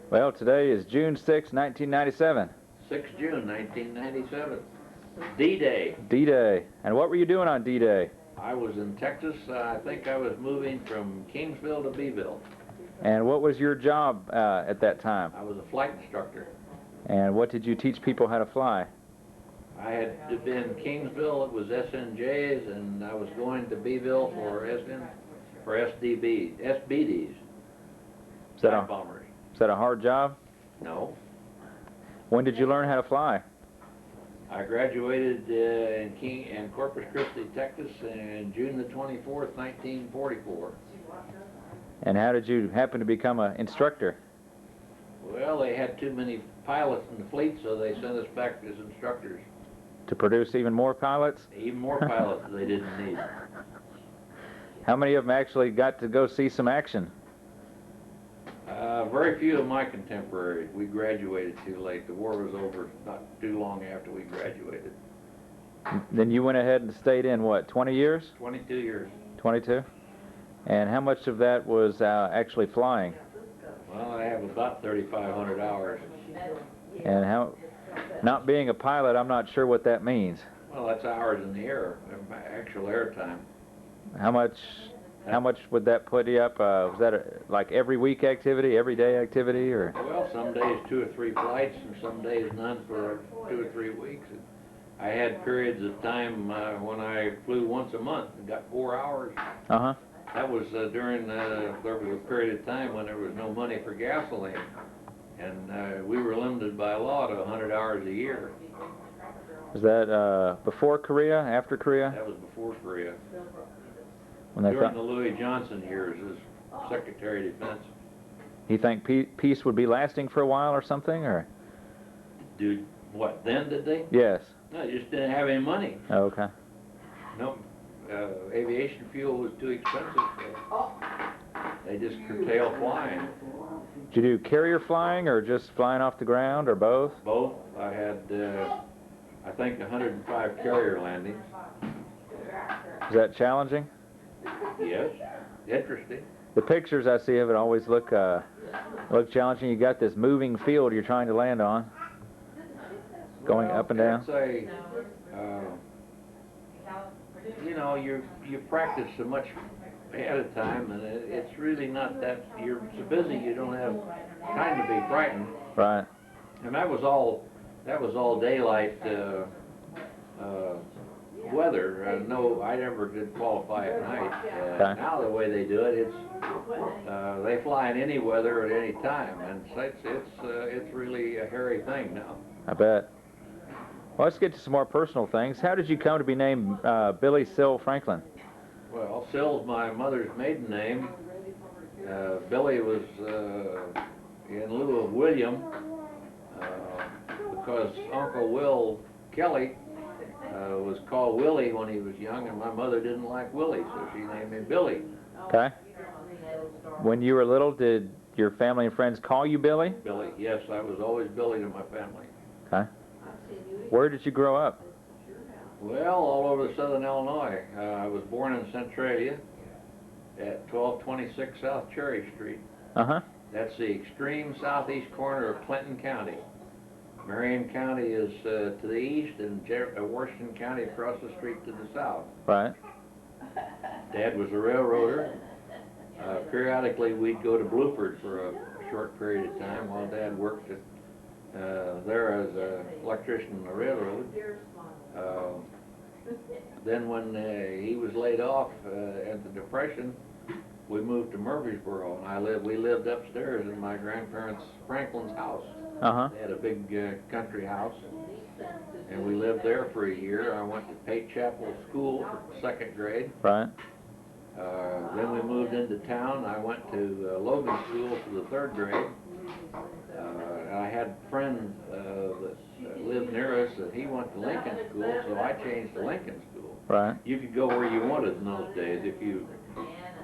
Well, today is June 6, 1997. 6 June 1997. D-Day. D-Day. And what were you doing on D-Day? I was in Texas. I think I was moving from Kingsville to Beeville. And what was your job at that time? I was a flight instructor. And what did you teach people how to fly? I had been in Kingsville, it was SNJs, and I was going to Beeville for SBDs. Is that bombers. Is that a hard job? No. When did you learn how to fly? I graduated in Corpus Christi, Texas, on June the 24th, 1944. And how did you happen to become an instructor? Well, they had too many pilots in the fleet, so they sent us back as instructors. To produce even more pilots? Even more pilots they didn't need. How many of them actually got to go see some action? Very few of my contemporaries. We graduated too late. The war was over not too long after we graduated. Then you went ahead and stayed in, what, 20 years? 22 years. 22? And how much of that was actually flying? Well, I have about 3,500 hours. And not being a pilot, I'm not sure what that means. Well, that's hours in the air, actual air time. How much would that put you up? Was that like every week activity, every day activity, or? Well, some days 2 or 3 flights, and some days none for 2 or 3 weeks. I had periods of time when I flew once a month and got 4 hours. Uh-huh. That was during there was a period of time when there was no money for gasoline, and we were limited by law to 100 hours a year. Was that before Korea, after Korea? That was before Korea. During the Louis Johnson years as Secretary of Defense. You think peace would be lasting for a while or something, or? Dude, what, then did they? Yes. No, they just didn't have any money. Oh, okay. No, aviation fuel was too expensive. So they just curtailed flying. Did you do carrier flying or just flying off the ground or both? Both. I had, I think, 105 carrier landings. Is that challenging? Yes. Interesting. The pictures I see of it always look challenging. You got this moving field you're trying to land on, going up and down. You know, you practice so much ahead of time, and it's really not that, you're so busy you don't have time to be frightened. Right. And that was all daylight weather. No, I never did qualify at night. Okay. Now the way they do it, it's they fly in any weather at any time, and it's really a hairy thing now. I bet. Well, let's get to some more personal things. How did you come to be named Billy Sill Franklin? Well, Sill's my mother's maiden name. Billy was in lieu of William because Uncle Will Kelly was called Willie when he was young, and my mother didn't like Willie, so she named me Billy. Okay. When you were little, did your family and friends call you Billy? Billy, yes, I was always Billy to my family. Okay. Where did you grow up? Well, all over southern Illinois. I was born in Centralia at 1226 South Cherry Street. Uh-huh. That's the extreme southeast corner of Clinton County. Marion County is to the east, and Washington County across the street to the south. Right. Dad was a railroader. Periodically, we'd go to Bluford for a short period of time while Dad worked there as an electrician on the railroad. Then when he was laid off at the Depression, we moved to Murfreesboro, and we lived upstairs in my grandparents' Franklin's house. Uh-huh. They had a big country house, and we lived there for a year. I went to Pate Chapel School for 2nd grade. Right. Then we moved into town. I went to Logan School for the 3rd grade. I had friends that lived near us that he went to Lincoln School, so I changed to Lincoln School. Right. You could go where you wanted in those days if you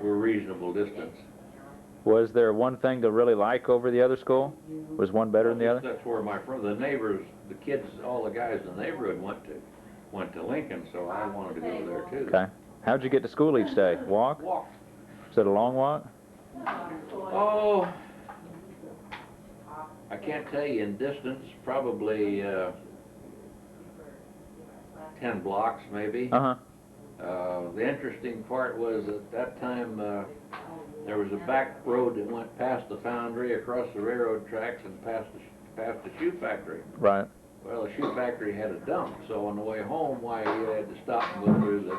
were reasonable distance. Was there one thing to really like over the other school? Was one better than the other? That's where the neighbors, the kids, all the guys in the neighborhood went to Lincoln, so I wanted to go there too. Okay. How'd you get to school each day? Walk? Walk. Was it a long walk? Oh, I can't tell you in distance, probably 10 blocks maybe. Uh-huh. The interesting part was at that time there was a back road that went past the foundry, across the railroad tracks, and past the shoe factory. Right. Well, the shoe factory had a dump, so on the way home, why you had to stop and go through the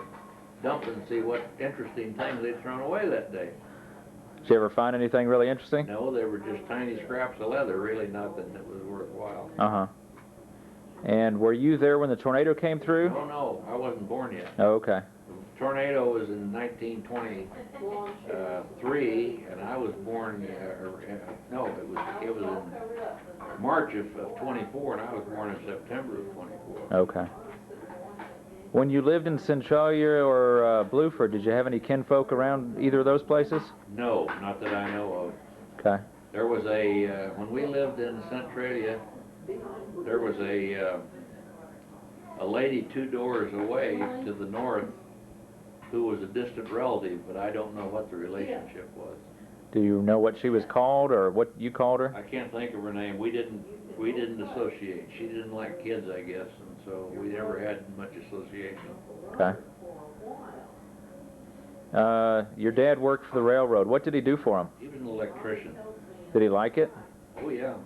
dump and see what interesting things they'd thrown away that day. Did you ever find anything really interesting? No, they were just tiny scraps of leather, really nothing that was worthwhile. Uh-huh. And were you there when the tornado came through? Oh no, I wasn't born yet. Oh, okay. The tornado was in 1923, and I was born. No, it was in March of 24, and I was born in September of 24. Okay. When you lived in Centralia or Bluford, did you have any kinfolk around either of those places? No, not that I know of. Okay. There was when we lived in Centralia, there was a lady 2 doors away to the north who was a distant relative, but I don't know what the relationship was. Do you know what she was called or what you called her? I can't think of her name. We didn't associate. She didn't like kids, I guess, and so we never had much association. Okay. Your dad worked for the railroad. What did he do for him? He was an electrician. Did he like it? Oh yeah.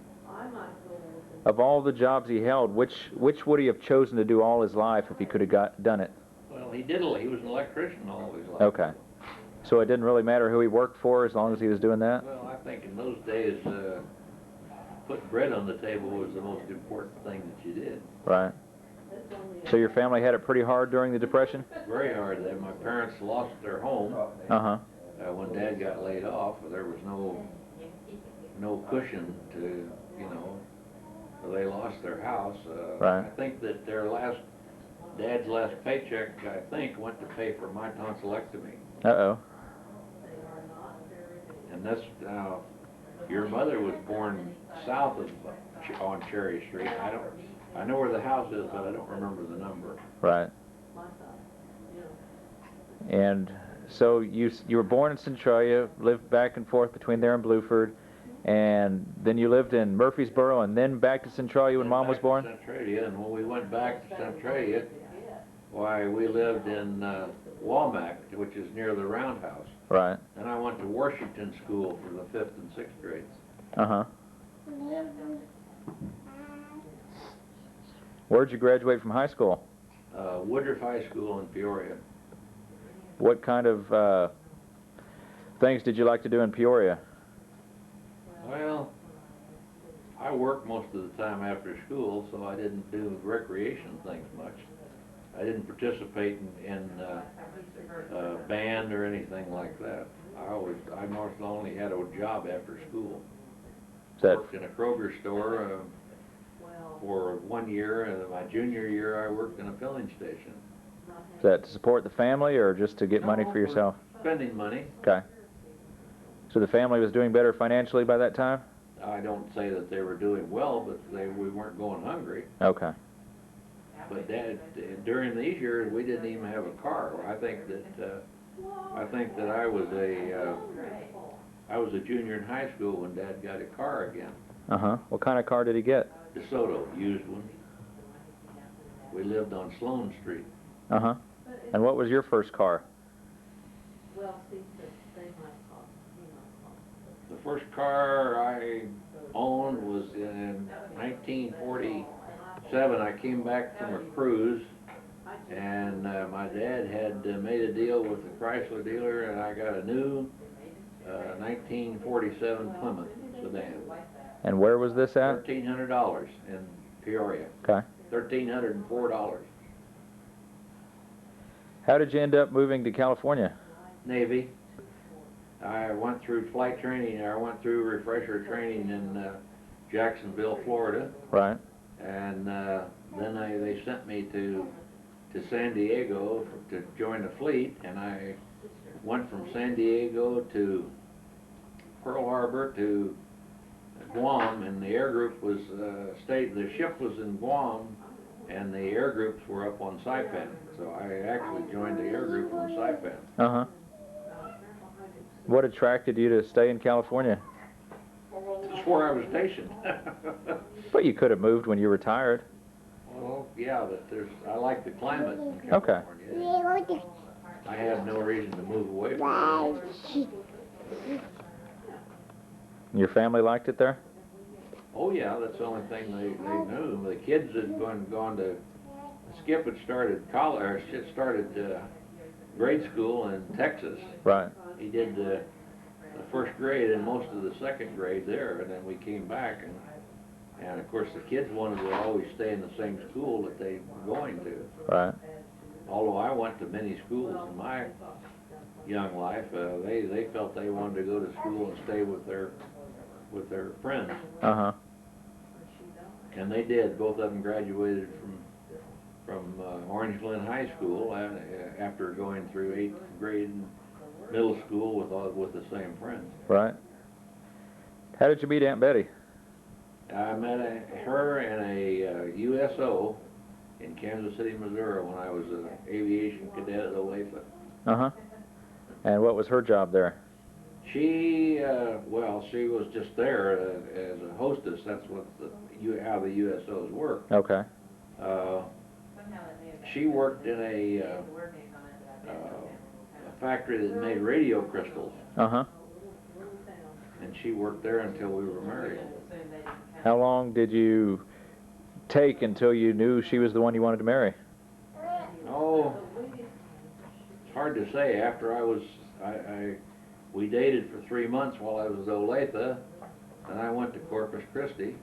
Of all the jobs he held, which would he have chosen to do all his life if he could have done it? Well, he was an electrician all his life. Okay. So it didn't really matter who he worked for as long as he was doing that? Well, I think in those days, putting bread on the table was the most important thing that you did. Right. So your family had it pretty hard during the Depression? Very hard. My parents lost their home. Uh-huh. When Dad got laid off, there was no cushion to, so they lost their house. Right. I think that Dad's last paycheck, went to pay for my tonsillectomy. Uh-oh. And your mother was born south on Cherry Street. I know where the house is, but I don't remember the number. Right. And so you were born in Centralia, lived back and forth between there and Bluford, and then you lived in Murfreesboro and then back to Centralia when Mom was born? Centralia, and when we went back to Centralia, we lived in Walmack, which is near the Roundhouse. Right. And I went to Washington School for the 5th and 6th grades. Uh-huh. Where'd you graduate from high school? Woodruff High School in Peoria. What kind of things did you like to do in Peoria? Well, I worked most of the time after school, so I didn't do recreation things much. I didn't participate in band or anything like that. I most only had a job after school. Worked in a Kroger store for 1 year, and my junior year I worked in a filling station. Is that to support the family or just to get money for yourself? Spending money. Okay. So the family was doing better financially by that time? I don't say that they were doing well, but we weren't going hungry. Okay. But during these years, we didn't even have a car. I think that I was a junior in high school when Dad got a car again. Uh-huh. What kind of car did he get? DeSoto, used one. We lived on Sloan Street. Uh-huh. And what was your first car? The first car I owned was in 1947. I came back from a cruise, and my dad had made a deal with the Chrysler dealer, and I got a new 1947 Plymouth sedan. And where was this at? $1,300 in Peoria. Okay. $1,304. How did you end up moving to California? Navy. I went through flight training. I went through refresher training in Jacksonville, Florida. Right. And then they sent me to San Diego to join the fleet, and I went from San Diego to Pearl Harbor to Guam, and the air group was the ship was in Guam, and the air groups were up on Saipan. So I actually joined the air group on Saipan. Uh-huh. What attracted you to stay in California? The That's where I was stationed. But you could have moved when you retired. Well, yeah, but I like the climate in Okay. California. I had no reason to move away from it. Your family liked it there? Oh yeah, that's the only thing they knew. The kids had gone to Skip had started college, or started grade school in Texas. Right. He did the first grade and most of the second grade there, and then we came back, and of course the kids wanted to always stay in the same school that they were going to. Right. Although I went to many schools in my young life, they felt they wanted to go to school and stay with their friends. Uh-huh. And they did. Both of them graduated from Orange Glen High School after going through 8th grade and middle school with the same friends. Right. How did you meet Aunt Betty? I met her in a USO in Kansas City, Missouri, when I was an aviation cadet at Olathe. Uh-huh. And what was her job there? She was just there as a hostess. That's how the USOs work. Okay. She worked in a factory that made radio crystals. Uh-huh. And she worked there until we were married. How long did you take until you knew she was the one you wanted to marry? Oh, it's hard to say. After we dated for 3 months while I was at Olathe, and I went to Corpus Christi.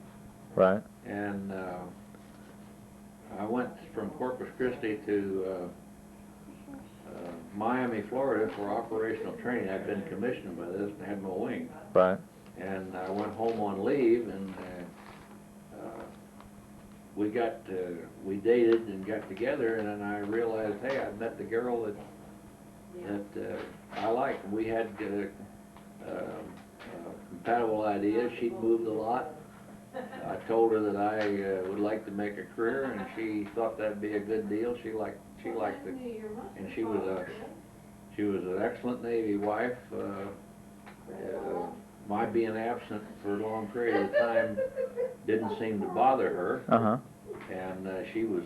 Right. And I went from Corpus Christi to Miami, Florida for operational training. I'd been commissioned by this and had my wing. Right. And I went home on leave, and we dated and got together, and then I realized, hey, I'd met the girl that I liked. We had compatible ideas. She'd moved a lot. I told her that I would like to make a career, and she thought that'd be a good deal. She liked it, and she was an excellent Navy wife. My being absent for a long period of time didn't seem to bother her. Uh-huh. And she was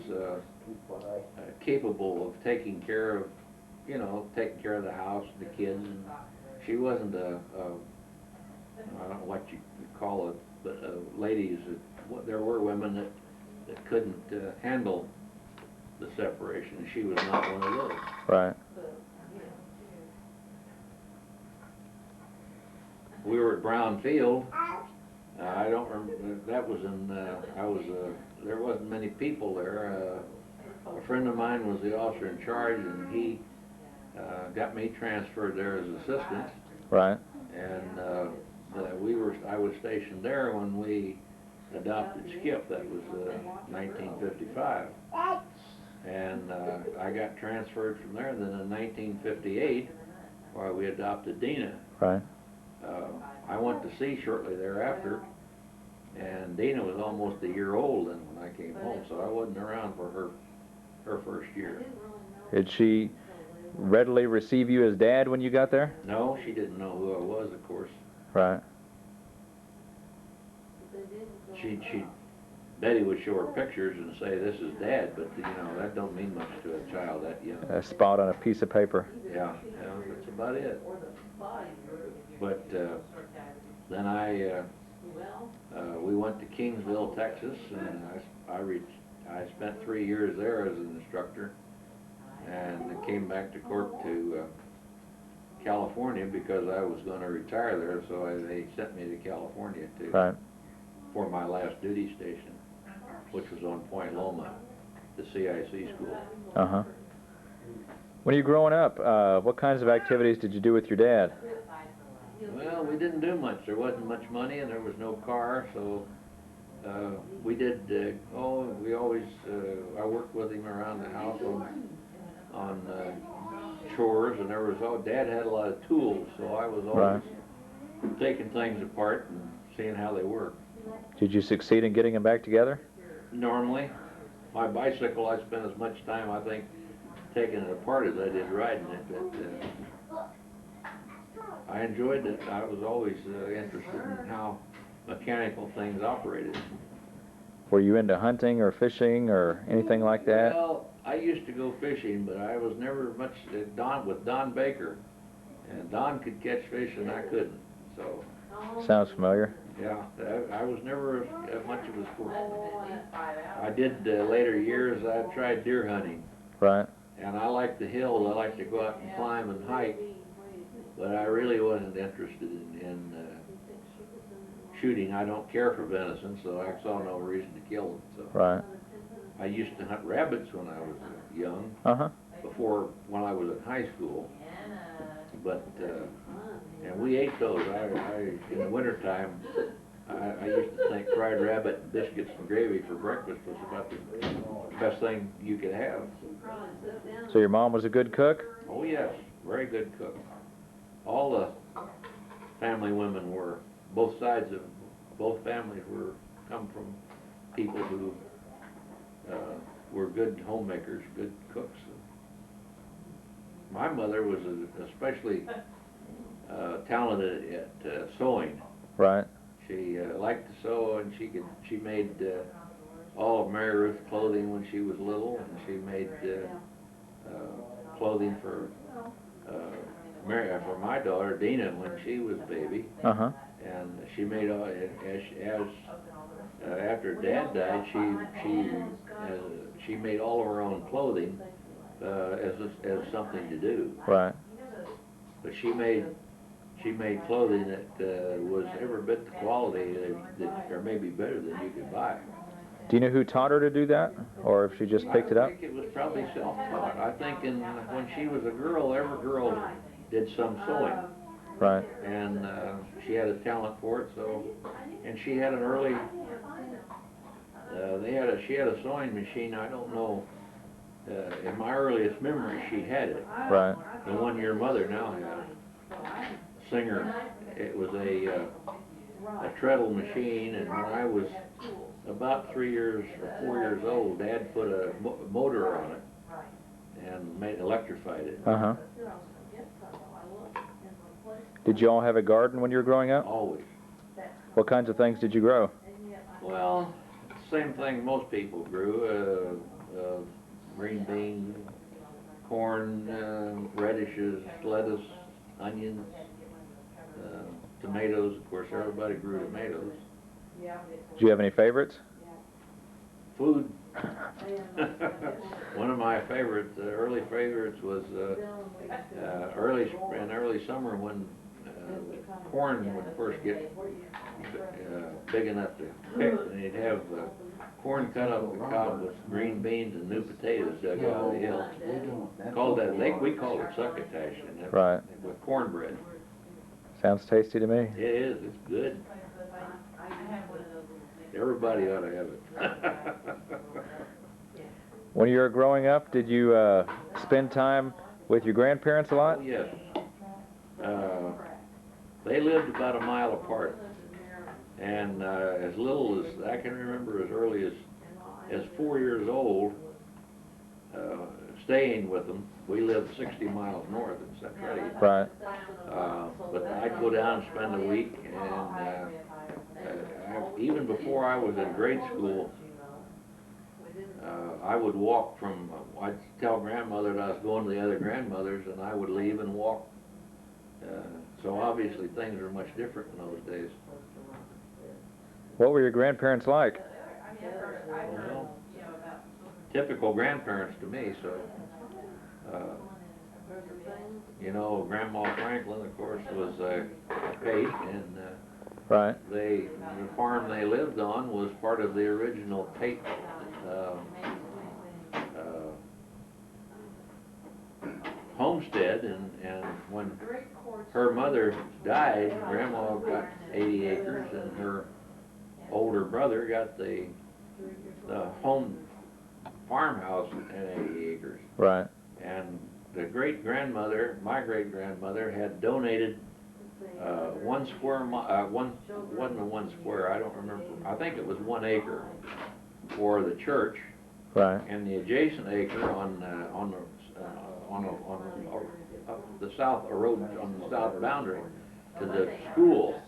capable of taking care of the house, the kids. And she wasn't I don't know what you call it, but ladies. There were women that couldn't handle the separation, and she was not one of those. Right. We were at Brown Field. I don't remember. That was in. There wasn't many people there. A friend of mine was the officer in charge, and he got me transferred there as assistant. Right. And I was stationed there when we adopted Skip. That was 1955. And I got transferred from there. Then in 1958, we adopted Dina. Right. I went to sea shortly thereafter, and Dina was almost a year old then when I came home, so I wasn't around for her first year. Did she readily receive you as dad when you got there? No, she didn't know who I was, of course. Right. Betty would show her pictures and say, "This is Dad," but that don't mean much to a child. A spot on a piece of paper. Yeah, that's about it. But then we went to Kingsville, Texas, and I spent 3 years there as an instructor, and I came back to California because I was going to retire there. So they sent me to California for my last duty station, which was on Point Loma, the CIC school. Uh-huh. When you were growing up, what kinds of activities did you do with your dad? Well, we didn't do much. There wasn't much money, and there was no car, so we did. I worked with him around the house on chores, and Dad had a lot of tools, so I was always taking things apart and seeing how they worked. Did you succeed in getting them back together? Normally, my bicycle, I spent as much time, I think, taking it apart as I did riding it. But I enjoyed it. I was always interested in how mechanical things operated. Were you into hunting or fishing or anything like that? Well, I used to go fishing, but I was never much with Don Baker, and Don could catch fish and I couldn't. So Sounds familiar. yeah, I was never much of a sportsman. I did later years. I tried deer hunting, Right. and I like the hills. I like to go out and climb and hike, but I really wasn't interested in shooting. I don't care for venison, so I saw no reason to kill them. So Right. I used to hunt rabbits when I was young, Uh-huh. when I was in high school. But and we ate those. In the wintertime, I used to think fried rabbit and biscuits and gravy for breakfast was about the best thing you could have. So your mom was a good cook? Oh yes, very good cook. All the family women were. Both sides of both families come from people who were good homemakers, good cooks. My mother was especially talented at sewing. Right. She liked to sew, and she made all of Mary Ruth's clothing when she was little, and she made clothing for my daughter Dina when she was a baby. Uh-huh. And she made after Dad died, she made all of her own clothing as something to do. Right. But she made clothing that was every bit the quality or maybe better than you could buy. Do you know who taught her to do that, or if she just picked it up? I think it was probably self-taught. I think when she was a girl, every girl did some sewing. Right. And she had a talent for it. So, and she had an early. She had a sewing machine. I don't know. In my earliest memory, she had it. Right. The one your mother now has. Singer. It was a treadle machine, and when I was about 3 or 4 years old, Dad put a motor on it and electrified it. Uh-huh. Did you all have a garden when you were growing up? Always. What kinds of things did you grow? Well, same thing most people grew. Green beans, corn, radishes, lettuce, onions, tomatoes. Of course, everybody grew tomatoes. Did you have any favorites? Food. One of my favorites, early favorites, was early summer when corn would first get big enough to pick, and you'd have corn cut off the cob with green beans and new potatoes dug out of the hill. We called it succotash, and Right. with cornbread. Sounds tasty to me. It is. It's good. Everybody ought to have it. When you were growing up, did you spend time with your grandparents a lot? Oh, yes. They lived about a mile apart, and as little as I can remember, as early as 4 years old, staying with them. We lived 60 miles north in Centralia. Right. But I'd go down and spend a week, and even before I was in grade school, I would walk from, I'd tell grandmother that I was going to the other grandmothers, and I would leave and walk. So obviously things are much different in those days. What were your grandparents like? Well, typical grandparents to me, so, Grandma Franklin, of course, was a Pate, and Right. the farm they lived on was part of the original Pate homestead, and when her mother died, Grandma got 80 acres, and her older brother got the home farmhouse at 80 acres. Right. And the great-grandmother, my great-grandmother, had donated 1 square mile, wasn't a 1 square, I don't remember, I think it was 1 acre for the church. Right. And the adjacent acre on the south road on the south boundary to the school.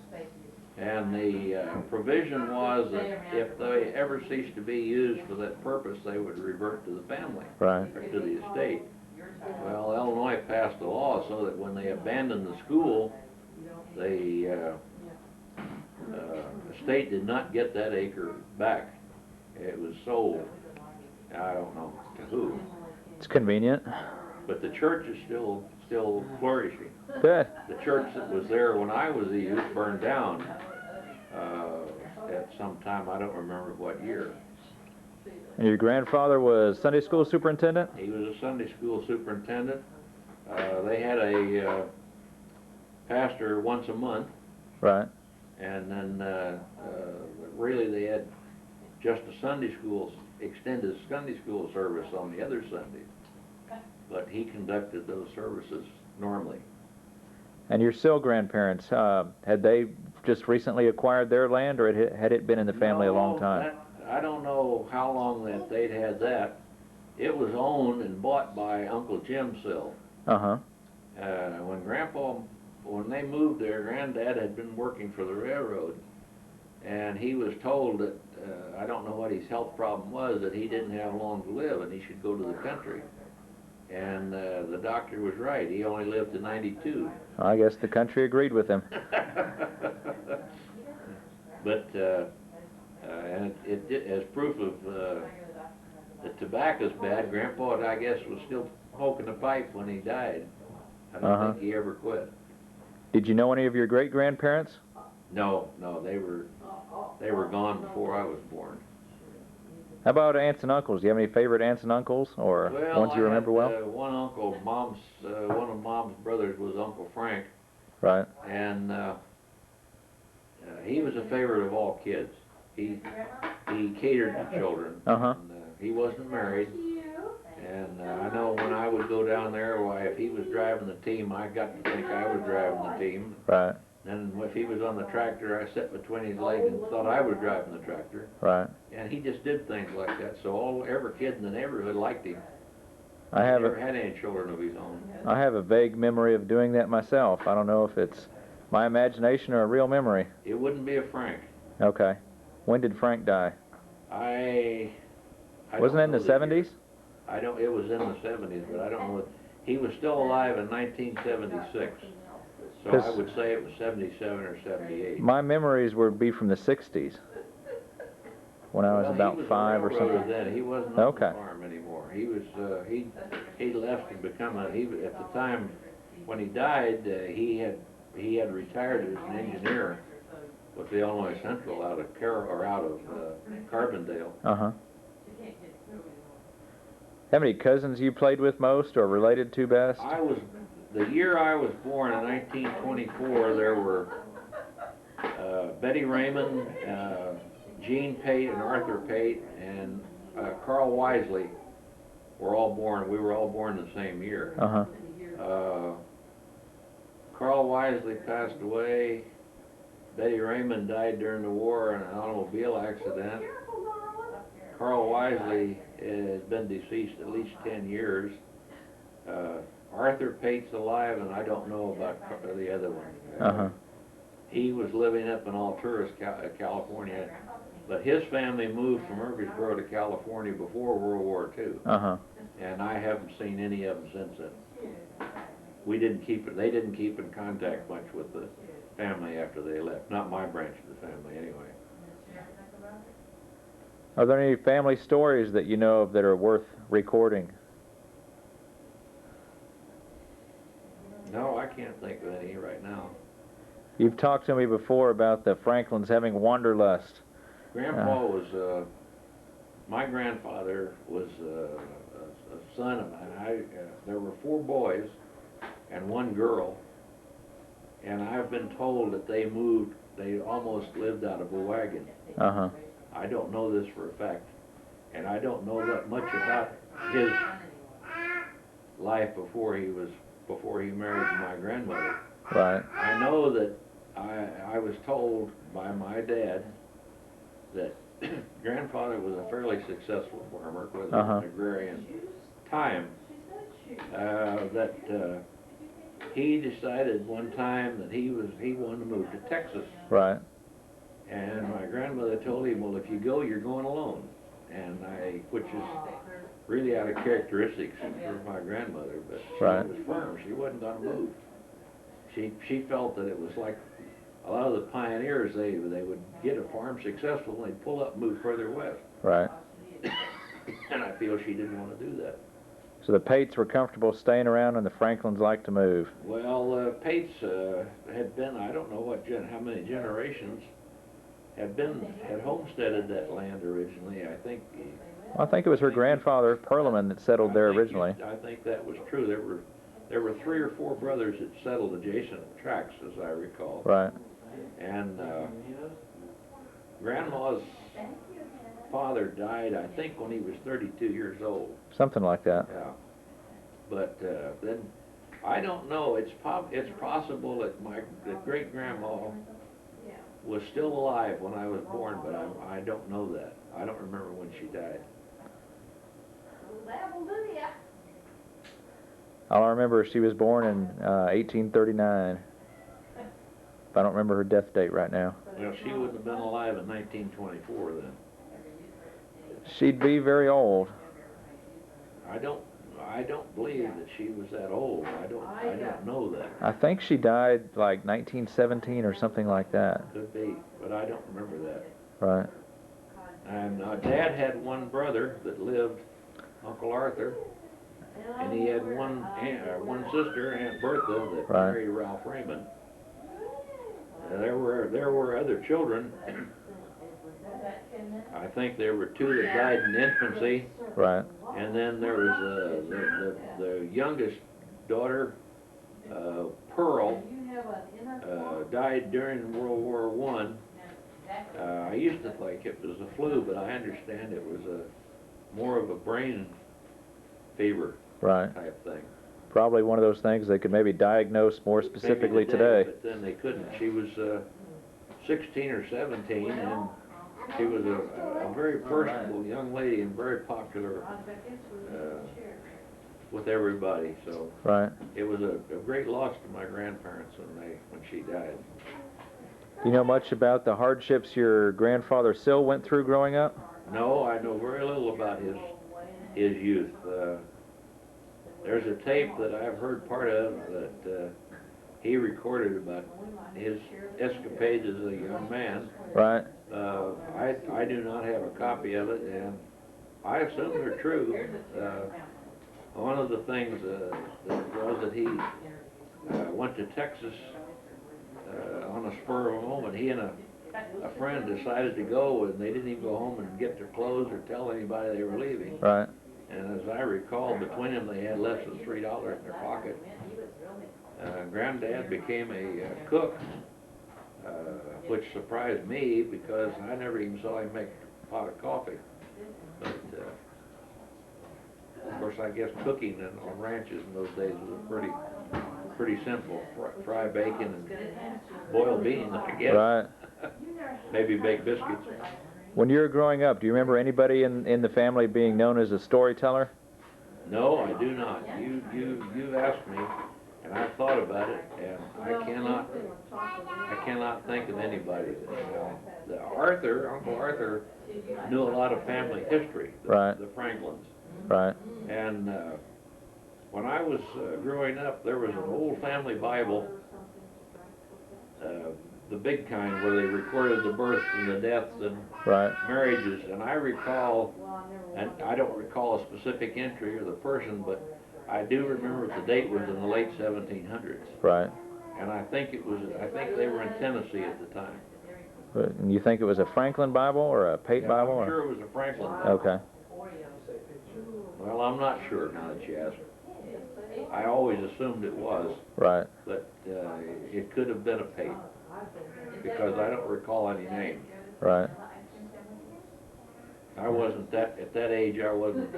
And the provision was that if they ever ceased to be used for that purpose, they would revert to the family, Right. or to the estate. Well, Illinois passed a law so that when they abandoned the school, the estate did not get that acre back. It was sold, I don't know to who, It's convenient. but the church is still flourishing. Good. The church that was there when I was a youth burned down at some time, I don't remember what year. And your grandfather was Sunday school superintendent? He was a Sunday school superintendent. They had a pastor once a month, Right. and then really they had just a extended Sunday school service on the other Sundays. But he conducted those services normally. And your Sill grandparents, had they just recently acquired their land, or had it been in the family a long time? I don't know how long that they'd had that. It was owned and bought by Uncle Jim Sill. Uh-huh. When they moved there, Granddad had been working for the railroad, and he was told that, I don't know what his health problem was, that he didn't have long to live and he should go to the country. And the doctor was right. He only lived to 92. I guess the country agreed with him. But and it did, as proof of that tobacco's bad, Grandpa, I guess, was still smoking a pipe when he died. I don't think he ever quit. Did you know any of your great-grandparents? No, they were gone before I was born. How about aunts and uncles? Do you have any favorite aunts and uncles, or ones you remember well? One uncle, one of Mom's brothers was Uncle Frank. Right. And he was a favorite of all kids. He catered to children. Uh-huh. And, he wasn't married. And I know when I would go down there, why, if he was driving the team, I got to think I was driving the team. Right. And if he was on the tractor, I sat between his legs and thought I was driving the tractor. Right. And he just did things like that. So every kid in the neighborhood liked him. I He never had any children of his own. have a vague memory of doing that myself. I don't know if it's my imagination or a real memory. It wouldn't be a Frank. Okay. When did Frank die? I Wasn't it in don't the know 70s? It was in the 70s, but I don't know. He was still alive in 1976. So I would say it was 77 or 78. My memories would be from the 60s, when I was about 5 or something. Then. He wasn't on the farm anymore. He was he left and become at the time when he died, he had retired as an engineer with the Illinois Central out of Carbondale. Uh-huh. How many cousins you played with most or related to best? The year I was born in 1924, there were Betty Raymond, Gene Pate and Arthur Pate, and Carl Wisely were all born. We were all born the same year. Uh-huh. Carl Wisely passed away. Betty Raymond died during the war in an automobile accident. Carl Wisely has been deceased at least 10 years. Arthur Pate's alive, and I don't know about the other one. Uh-huh. He was living up in Alturas, California, but his family moved from Murfreesboro to California before World War II. Uh-huh. And I haven't seen any of them since then. They didn't keep in contact much with the family after they left. Not my branch of the family, anyway. Are there any family stories that you know of that are worth recording? No, I can't think of any right now. You've talked to me before about the Franklins having wanderlust. Grandpa was, my grandfather was a son of mine. There were 4 boys and 1 girl, and I've been told that they almost lived out of a wagon. Uh-huh. I don't know this for a fact, and I don't know that much about his life before he married my grandmother. Right. I know that I was told by my dad that grandfather was a fairly successful farmer, was an agrarian time, that he decided one time that he wanted to move to Texas. Right. And my grandmother told him, well, if you go, you're going alone. And which is really out of characteristics for my grandmother, but she Right. was firm. She wasn't going to move. She felt that it was like a lot of the pioneers, they would get a farm successful and they'd pull up and move further west. Right. And I feel she didn't want to do that. So the Pates were comfortable staying around and the Franklins liked to move. Well, Pates had been, I don't know how many generations, had homesteaded that land originally. I think it was her grandfather, Perlman, that settled there originally. I think that was true. There were 3 or 4 brothers that settled adjacent tracts, as I recall. Right. And Grandma's father died, I think, when he was 32 years old. Something like that. Yeah. But then, I don't know. It's possible that great grandma was still alive when I was born, but I don't know that. I don't remember when she died. All I remember is she was born in 1839. But I don't remember her death date right now. Well, she wouldn't have been alive in 1924 then. She'd be very old. I don't believe that she was that old. I don't know that. I think she died like 1917 or something like that. Could be, but I don't remember that. Right. And Dad had one brother that lived, Uncle Arthur, and he had one sister, Aunt Bertha, that Right. married Ralph Raymond. There were other children. I think there were 2 that died in infancy. Right. And then there was the youngest daughter, Pearl, died during World War I. I used to think it was the flu, but I understand it was more of a brain fever Right. type thing. Probably one of those things they could maybe diagnose more specifically Maybe today. But then they couldn't. She was 16 or 17, and she was a very personable young lady and very popular with everybody. So Right. it was a great loss to my grandparents when she died. Do you know much about the hardships your grandfather Sill went through growing up? No, I know very little about his youth. There's a tape that I've heard part of that he recorded about his escapades as a young man. Right. I do not have a copy of it, and I assume they're true. One of the things was that he went to Texas on a spur of a moment. He and a friend decided to go, and they didn't even go home and get their clothes or tell anybody they were leaving. Right. And as I recall, between them they had less than $3 in their pocket. Granddad became a cook, which surprised me because I never even saw him make a pot of coffee. But of course, I guess cooking on ranches in those days was pretty simple. Fry bacon and boil beans, I guess. Right. Maybe bake biscuits. When you were growing up, do you remember anybody in the family being known as a storyteller? No, I do not. You've asked me, and I've thought about it, and I cannot think of anybody. Uncle Arthur knew a lot of family history, Right. the Franklins. Right. And when I was growing up, there was an old family Bible, the big kind, where they recorded the births and the deaths and Right. marriages. And I recall, and I don't recall a specific entry or the person, but I do remember the date was in the late 1700s. Right. And I think they were in Tennessee at the time. And you think it was a Franklin Bible or a Pate Bible? I'm Or? sure it was a Franklin Bible. Okay. Well, I'm not sure now that you ask. I always assumed it was, Right. but it could have been a Pate, because I don't recall any names. Right. I wasn't at that age. I wasn't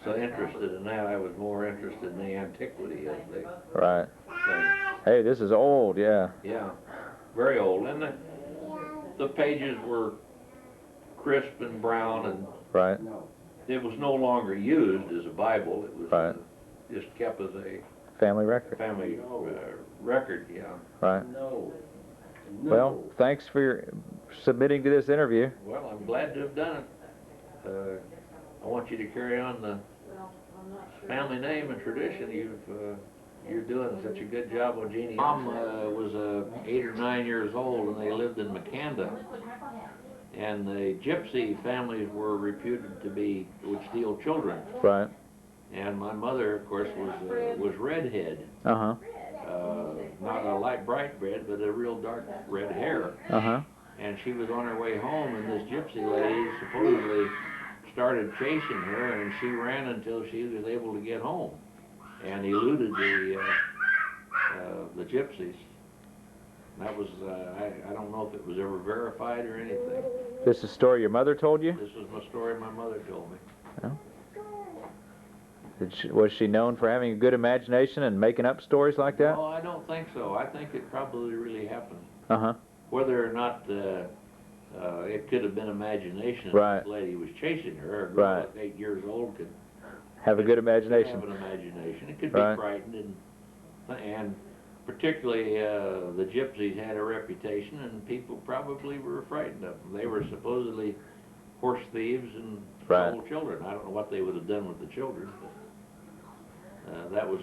so interested in that. I was more interested in the antiquity of the Right. thing. Hey, this is old. Yeah. Yeah, very old, and the pages were crisp and brown, and Right. it was no longer used as a Bible. It was Right. just kept as a Family record. family record. Yeah. Right. No. Well, thanks for submitting to this interview. Well, I'm glad to have done it. I want you to carry on the family name and tradition. You're doing such a good job on Jeannie. Mom was 8 or 9 years old, and they lived in Macanda. And the gypsy families were reputed to would steal children. Right. And my mother, of course, was redhead. Uh-huh. Not a light bright red, but a real dark red hair. Uh-huh. And she was on her way home, and this gypsy lady supposedly started chasing her, and she ran until she was able to get home, and eluded the gypsies. That was I don't know if it was ever verified or anything. This is a story your mother told you? This was my story my mother told me. Oh. Was she known for having a good imagination and making up stories like that? No, I don't think so. I think it probably really happened. Uh-huh. Whether or not it could have been imagination. Right. This lady was chasing her. A girl Right. like 8 years old could Have a good imagination. have an imagination. It could Right. be frightened, and particularly the gypsies had a reputation, and people probably were frightened of them. They were supposedly horse thieves and Right. stole children. I don't know what they would have done with the children, but that was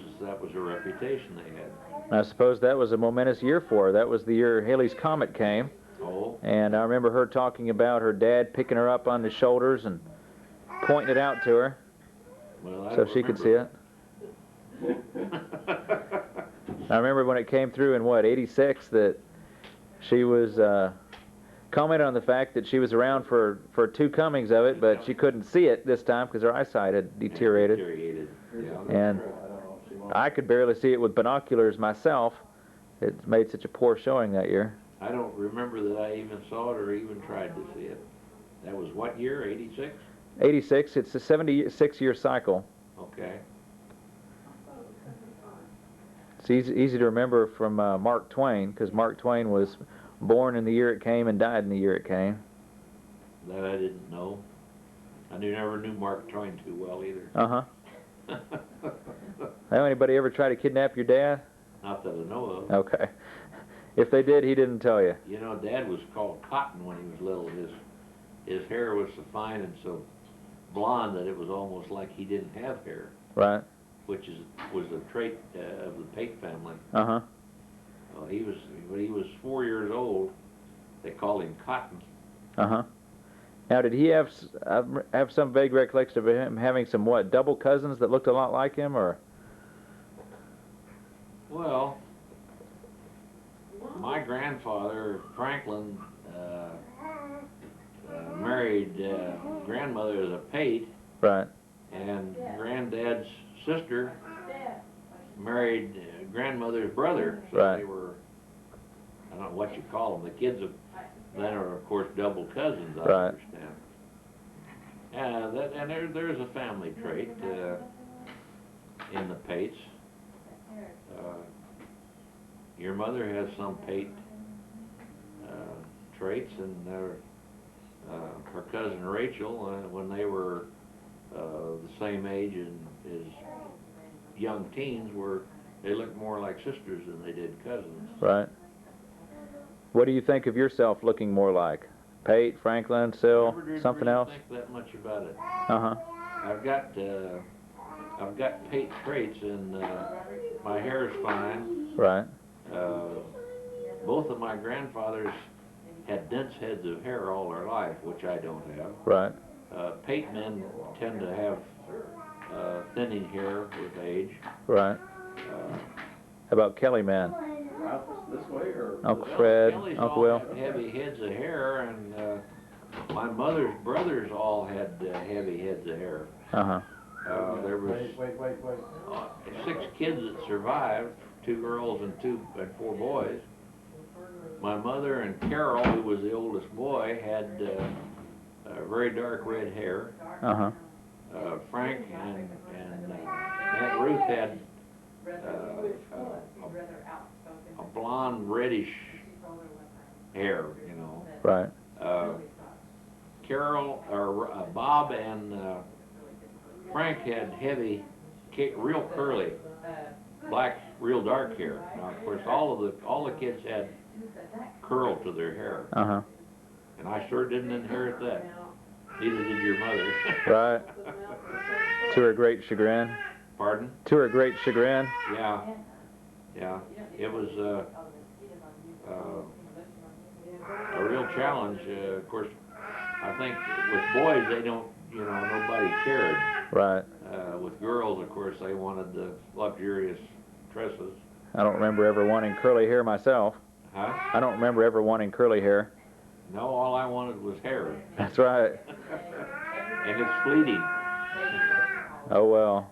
a reputation they had. I suppose that was a momentous year for her. That was the year Halley's Comet came. Oh. And I remember her talking about her dad picking her up on the shoulders and pointing it out to her Well, I so don't she could see it. I remember when it came through in, what, 86, that she was commenting on the fact that she was around for 2 comings of it, but she couldn't see it this time because her eyesight had deteriorated. Yeah. And I could barely see it with binoculars myself. It made such a poor showing that year. I don't remember that I even saw it or even tried to see it. That was what year, 86? 86, it's a 76-year cycle. Okay. It's easy to remember from Mark Twain, because Mark Twain was born in the year it came and died in the year it came. That I didn't know. I never knew Mark Twain too well either. Uh-huh. Now, anybody ever try to kidnap your dad? Not that I know of. Okay. If they did, he didn't tell you. You know, Dad was called Cotton when he was little. His hair was so fine and so blonde that it was almost like he didn't have hair. Right. Which was a trait of the Pate family. Uh-huh. When he was 4 years old, they called him Cotton. Uh-huh. Now, did he have some vague recollection of him having some, what, double cousins that looked a lot like him, or? Well, my grandfather, Franklin, married grandmother as a Pate. Right. And granddad's sister married grandmother's brother. So Right. They were, I don't know what you call them. The kids then are, of course, double cousins, I Right. understand. And there's a family trait in the Pates. Your mother has some Pate traits, and her cousin Rachel, when they were the same age and as young teens, they looked more like sisters than they did cousins. Right. What do you think of yourself looking more like? Pate, Franklin, Sill, something really else? Think that much about it. Uh-huh. I've got Pate traits, and my hair is fine. Right. Both of my grandfathers had dense heads of hair all their life, which I don't have. Right. Pate men tend to have thinning hair with age. Right. How about Kelly man? This way or? Uncle Fred, Kelly's Uncle all Will? had heavy heads of hair, and my mother's brothers all had heavy heads of hair. Uh-huh. There was Wait. 6 kids that survived, 2 girls and 4 boys. My mother and Carol, who was the oldest boy, had very dark red hair. Uh-huh. Frank and Aunt Ruth had a blonde reddish hair, you know. Right. Carol, or Bob and Frank had heavy, real curly, black, real dark hair. Now, of course, all the kids had curl to their hair. Uh-huh. And I sure didn't inherit that. Neither did your mother. Right. To her great chagrin. Pardon? To her great chagrin. Yeah. Yeah. It was a real challenge. Of course, I think with boys, they don't, nobody cared. Right. With girls, of course, they wanted the luxurious tresses. I don't remember ever wanting curly hair myself. Huh? I don't remember ever wanting curly hair. No, all I wanted was hair. That's right. And it's fleeting. Oh well.